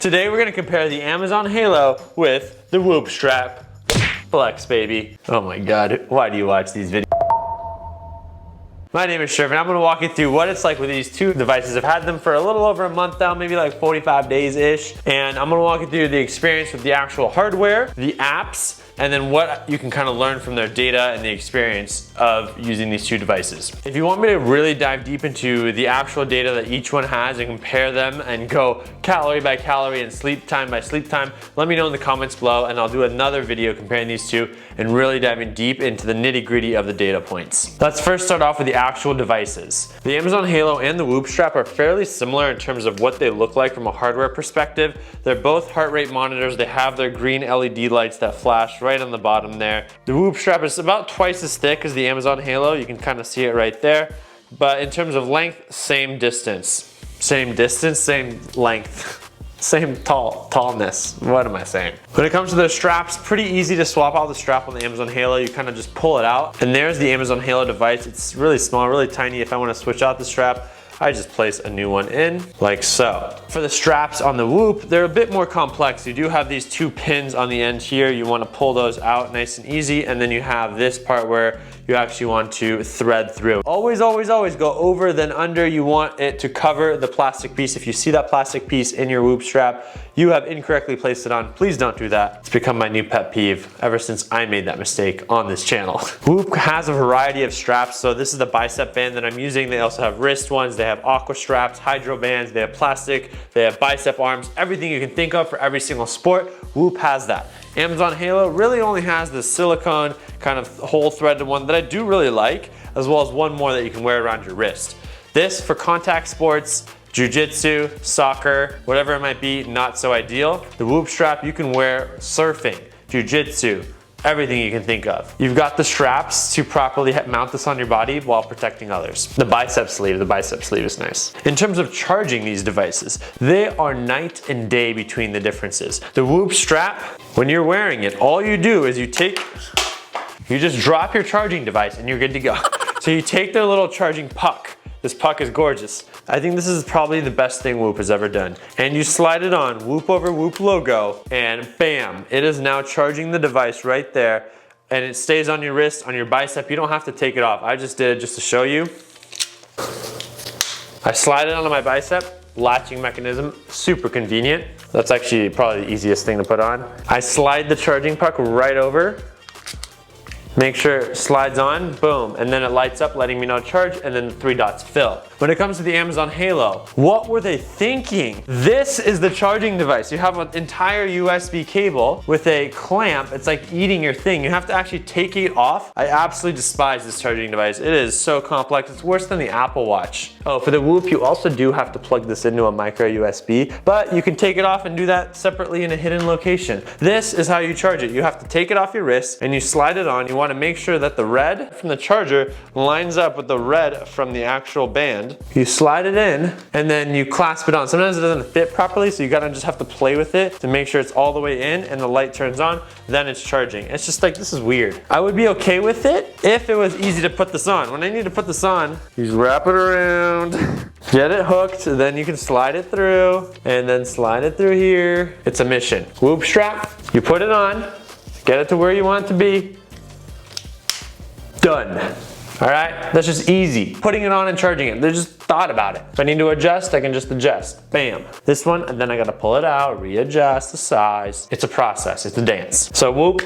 Today we're gonna compare the Amazon Halo with the Whoop strap. Flex, baby. Oh my God, why do you watch these videos? My name is Shervin. I'm gonna walk you through what it's like with these two devices. I've had them for a little over a month now, maybe like 45 days-ish. And I'm gonna walk you through the experience with the actual hardware, the apps, and then what you can kind of learn from their data and the experience of using these two devices. If you want me to really dive deep into the actual data that each one has and compare them and go calorie by calorie and sleep time by sleep time, let me know in the comments below and I'll do another video comparing these two and really diving deep into the nitty-gritty of the data points. Let's first start off with the actual devices. The Amazon Halo and the Whoop strap are fairly similar in terms of what they look like from a hardware perspective. They're both heart rate monitors. They have their green LED lights that flash right on the bottom there. The Whoop strap is about twice as thick as the Amazon Halo. You can kind of see it right there. But in terms of length, same distance. Same distance, same length. Same tallness. What am I saying? When it comes to the straps, pretty easy to swap out the strap on the Amazon Halo. You kind of just pull it out. And there's the Amazon Halo device. It's really small, really tiny. If I want to switch out the strap, I just place a new one in, like so. For the straps on the Whoop, they're a bit more complex. You do have these two pins on the end here. You want to pull those out nice and easy, and then you have this part where you actually want to thread through. Always, always, always go over then under. You want it to cover the plastic piece. If you see that plastic piece in your Whoop strap, you have incorrectly placed it on. Please don't do that. It's become my new pet peeve ever since I made that mistake on this channel. Whoop has a variety of straps. So this is the bicep band that I'm using. They also have wrist ones. They have aqua straps, hydro bands. They have plastic. They have bicep arms. Everything you can think of for every single sport, Whoop has that. Amazon Halo really only has the silicone kind of hole threaded one that I do really like, as well as one more that you can wear around your wrist. This for contact sports, jiu-jitsu, soccer, whatever it might be, not so ideal. The Whoop strap you can wear surfing, jiu-jitsu, everything you can think of. You've got the straps to properly mount this on your body while protecting others. The bicep sleeve is nice. In terms of charging these devices, they are night and day between the differences. The Whoop strap, when you're wearing it, all you do is you just drop your charging device and you're good to go. So you take their little charging puck. This puck is gorgeous. I think this is probably the best thing Whoop has ever done. And you slide it on, Whoop over Whoop logo, and bam, it is now charging the device right there. And it stays on your wrist, on your bicep. You don't have to take it off. I just did it just to show you. I slide it onto my bicep, latching mechanism, super convenient. That's actually probably the easiest thing to put on. I slide the charging puck right over. Make sure it slides on, boom, and then it lights up letting me know charge, and then the 3 dots fill. When it comes to the Amazon Halo, what were they thinking? This is the charging device. You have an entire USB cable with a clamp. It's like eating your thing. You have to actually take it off. I absolutely despise this charging device. It is so complex. It's worse than the Apple Watch. Oh, for the Whoop, you also do have to plug this into a micro USB, but you can take it off and do that separately in a hidden location. This is how you charge it. You have to take it off your wrist and you slide it on. You want to make sure that the red from the charger lines up with the red from the actual band. You slide it in and then you clasp it on. Sometimes it doesn't fit properly, so you gotta just have to play with it to make sure it's all the way in and the light turns on, then it's charging. It's just like, this is weird. I would be okay with it if it was easy to put this on. When I need to put this on, you just wrap it around, get it hooked, then you can slide it through and then slide it through here. It's a mission. Whoop strap, you put it on, get it to where you want it to be, done. All right, that's just easy. Putting it on and charging it, they just thought about it. If I need to adjust, I can just adjust, bam. This one, and then I gotta pull it out, readjust the size. It's a process, it's a dance. So Whoop,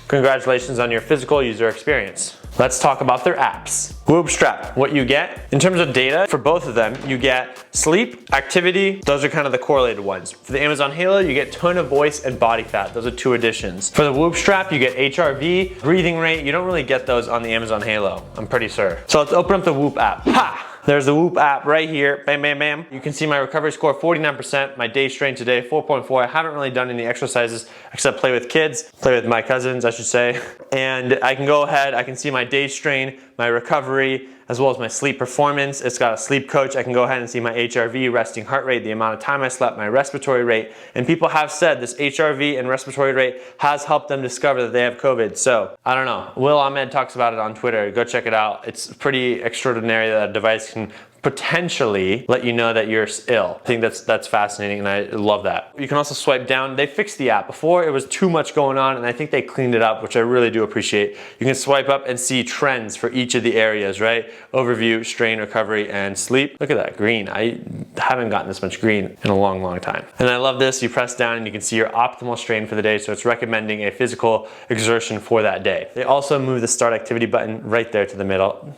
congratulations on your physical user experience. Let's talk about their apps. Whoop strap, what you get in terms of data for both of them, you get sleep, activity, those are kind of the correlated ones. For the Amazon Halo, you get tone of voice and body fat. Those are 2 additions. For the Whoop strap, you get HRV, breathing rate. You don't really get those on the Amazon Halo, I'm pretty sure. So let's open up the Whoop app. Ha! There's the Whoop app right here, bam, bam, bam. You can see my recovery score, 49%. My day strain today, 4.4. I haven't really done any exercises except play with kids, play with my cousins, I should say. And I can go ahead, I can see my day strain, my recovery, as well as my sleep performance. It's got a sleep coach. I can go ahead and see my HRV, resting heart rate, the amount of time I slept, my respiratory rate. And people have said this HRV and respiratory rate has helped them discover that they have COVID. So I don't know. Will Ahmed talks about it on Twitter. Go check it out. It's pretty extraordinary that a device can potentially let you know that you're ill. I think that's fascinating, and I love that. You can also swipe down. They fixed the app. Before, it was too much going on, and I think they cleaned it up, which I really do appreciate. You can swipe up and see trends for each of the areas, right? Overview, strain, recovery, and sleep. Look at that green. I haven't gotten this much green in a long, long time. And I love this. You press down and you can see your optimal strain for the day, so it's recommending a physical exertion for that day. They also move the start activity button right there to the middle.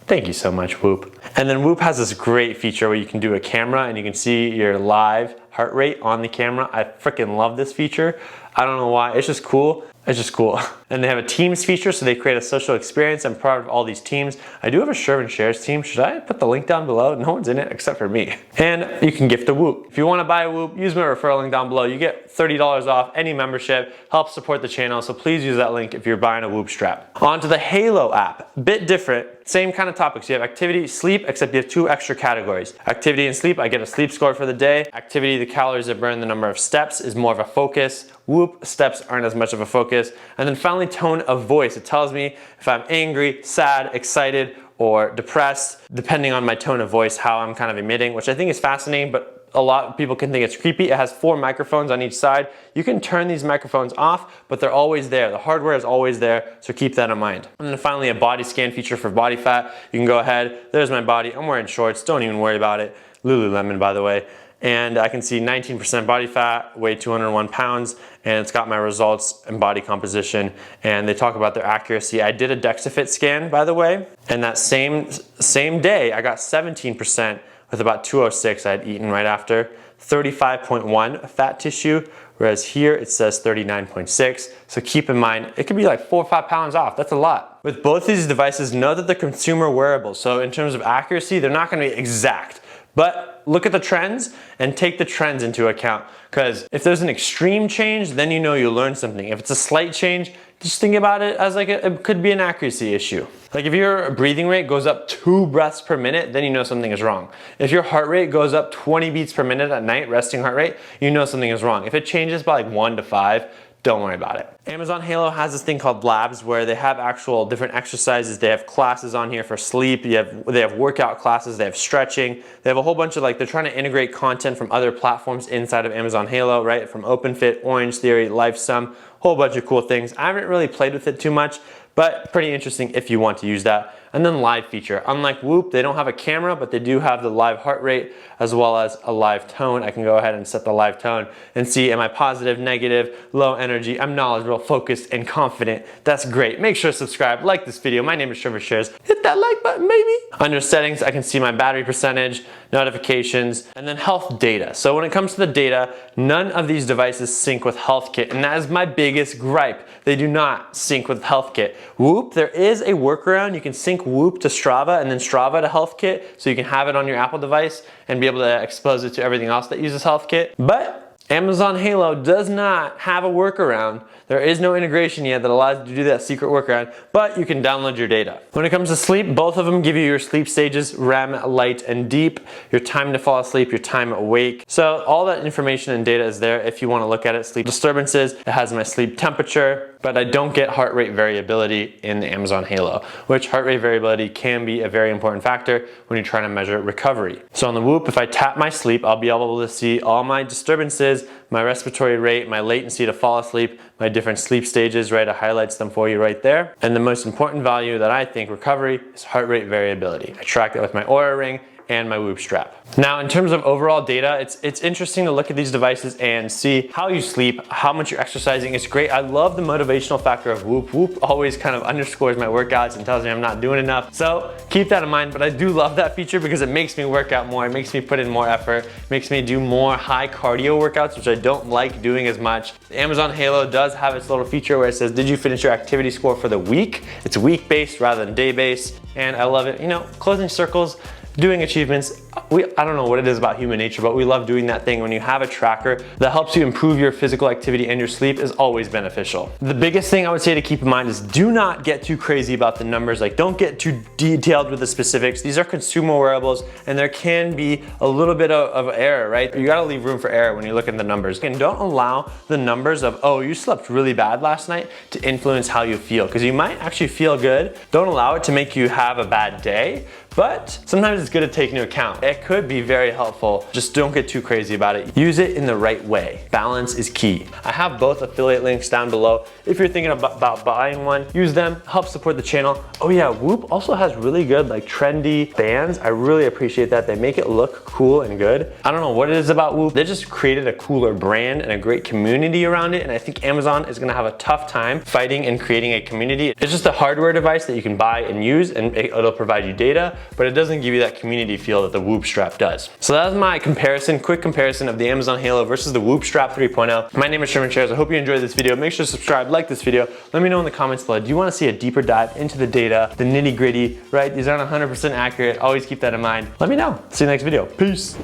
Thank you so much, Whoop. And then Whoop has this great feature where you can do a camera and you can see your live heart rate on the camera. I freaking love this feature. I don't know why, it's just cool. It's just cool. And they have a Teams feature, so they create a social experience. I'm part of all these teams. I do have a Shervin Shares team. Should I put the link down below? No one's in it except for me. And you can gift a Whoop. If you wanna buy a Whoop, use my referral link down below. You get $30 off any membership, helps support the channel, so please use that link if you're buying a Whoop strap. On to the Halo app, bit different. Same kind of topics. You have activity, sleep, except you have 2 extra categories. Activity and sleep, I get a sleep score for the day. Activity, the calories that burn, the number of steps is more of a focus. Whoop, steps aren't as much of a focus. And then finally, tone of voice. It tells me if I'm angry, sad, excited, or depressed, depending on my tone of voice, how I'm kind of emitting, which I think is fascinating, but a lot of people can think it's creepy. It has 4 microphones on each side. You can turn these microphones off, but they're always there. The hardware is always there, so keep that in mind. And then finally, a body scan feature for body fat. You can go ahead, there's my body. I'm wearing shorts, don't even worry about it. Lululemon, by the way. And I can see 19% body fat, weigh 201 pounds, and it's got my results and body composition, and they talk about their accuracy. I did a DexaFit scan, by the way, and that same day, I got 17% with about 206 I had eaten right after, 35.1 fat tissue, whereas here it says 39.6. So keep in mind, it could be like 4 or 5 pounds off. That's a lot. With both these devices, know that they're consumer wearables. So in terms of accuracy, they're not gonna be exact. But look at the trends and take the trends into account, because if there's an extreme change, then you know you learned something. If it's a slight change, just think about it as like it could be an accuracy issue. Like if your breathing rate goes up 2 breaths per minute, then you know something is wrong. If your heart rate goes up 20 beats per minute at night, resting heart rate, you know something is wrong. If it changes by like 1 to 5, don't worry about it. Amazon Halo has this thing called Labs where they have actual different exercises. They have classes on here for sleep. They have workout classes. They have stretching. They have a whole bunch of they're trying to integrate content from other platforms inside of Amazon Halo, right? From OpenFit, Orange Theory, LifeSum, whole bunch of cool things. I haven't really played with it too much, but pretty interesting if you want to use that. And then live feature. Unlike Whoop, they don't have a camera, but they do have the live heart rate as well as a live tone. I can go ahead and set the live tone and see, am I positive, negative, low energy, I'm knowledgeable, focused, and confident. That's great. Make sure to subscribe, like this video. My name is Shervin Shares. Hit that like button, baby. Under settings, I can see my battery percentage, notifications, and then health data. So when it comes to the data, none of these devices sync with HealthKit, and that is my biggest gripe. They do not sync with HealthKit. Whoop, there is a workaround. You can sync Whoop to Strava and then Strava to HealthKit, so you can have it on your Apple device and be able to expose it to everything else that uses HealthKit. But Amazon Halo does not have a workaround. There is no integration yet that allows you to do that secret workaround, but you can download your data. When it comes to sleep, both of them give you your sleep stages, REM, light, and deep, your time to fall asleep, your time awake. So all that information and data is there if you want to look at it. Sleep disturbances, it has my sleep temperature, but I don't get heart rate variability in the Amazon Halo, which heart rate variability can be a very important factor when you're trying to measure recovery. So on the Whoop, if I tap my sleep, I'll be able to see all my disturbances, my respiratory rate, my latency to fall asleep, my different sleep stages, right? It highlights them for you right there. And the most important value that I think recovery is heart rate variability. I track that with my Oura Ring and my Whoop strap. Now, in terms of overall data, it's interesting to look at these devices and see how you sleep, how much you're exercising. It's great. I love the motivational factor of Whoop. Whoop always kind of underscores my workouts and tells me I'm not doing enough. So keep that in mind, but I do love that feature because it makes me work out more. It makes me put in more effort, makes me do more high cardio workouts, which I don't like doing as much. The Amazon Halo does have its little feature where it says, did you finish your activity score for the week? It's week-based rather than day-based, and I love it. You know, closing circles, doing achievements, I don't know what it is about human nature, but we love doing that thing. When you have a tracker that helps you improve your physical activity and your sleep is always beneficial. The biggest thing I would say to keep in mind is do not get too crazy about the numbers. Like, don't get too detailed with the specifics. These are consumer wearables and there can be a little bit of error, right? You gotta leave room for error when you look at the numbers. And don't allow the numbers of, oh, you slept really bad last night to influence how you feel, because you might actually feel good. Don't allow it to make you have a bad day, but sometimes it's good to take into account. It could be very helpful. Just don't get too crazy about it. Use it in the right way. Balance is key. I have both affiliate links down below. If you're thinking about buying one, use them, help support the channel. Oh yeah, Whoop also has really good like trendy bands. I really appreciate that. They make it look cool and good. I don't know what it is about Whoop. They just created a cooler brand and a great community around it. And I think Amazon is gonna have a tough time fighting and creating a community. It's just a hardware device that you can buy and use, and it'll provide you data, but it doesn't give you that community feel that the Whoop strap does. So that's my quick comparison of the Amazon Halo versus the Whoop Strap 3.0. My name is Shervin. I hope you enjoyed this video. Make sure to subscribe, like this video. Let me know in the comments below. Do you want to see a deeper dive into the data, the nitty gritty, right? These aren't 100% accurate. Always keep that in mind. Let me know. See you next video. Peace.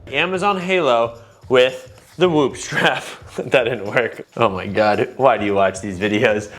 Amazon Halo with the Whoop strap. That didn't work. Oh my God, why do you watch these videos?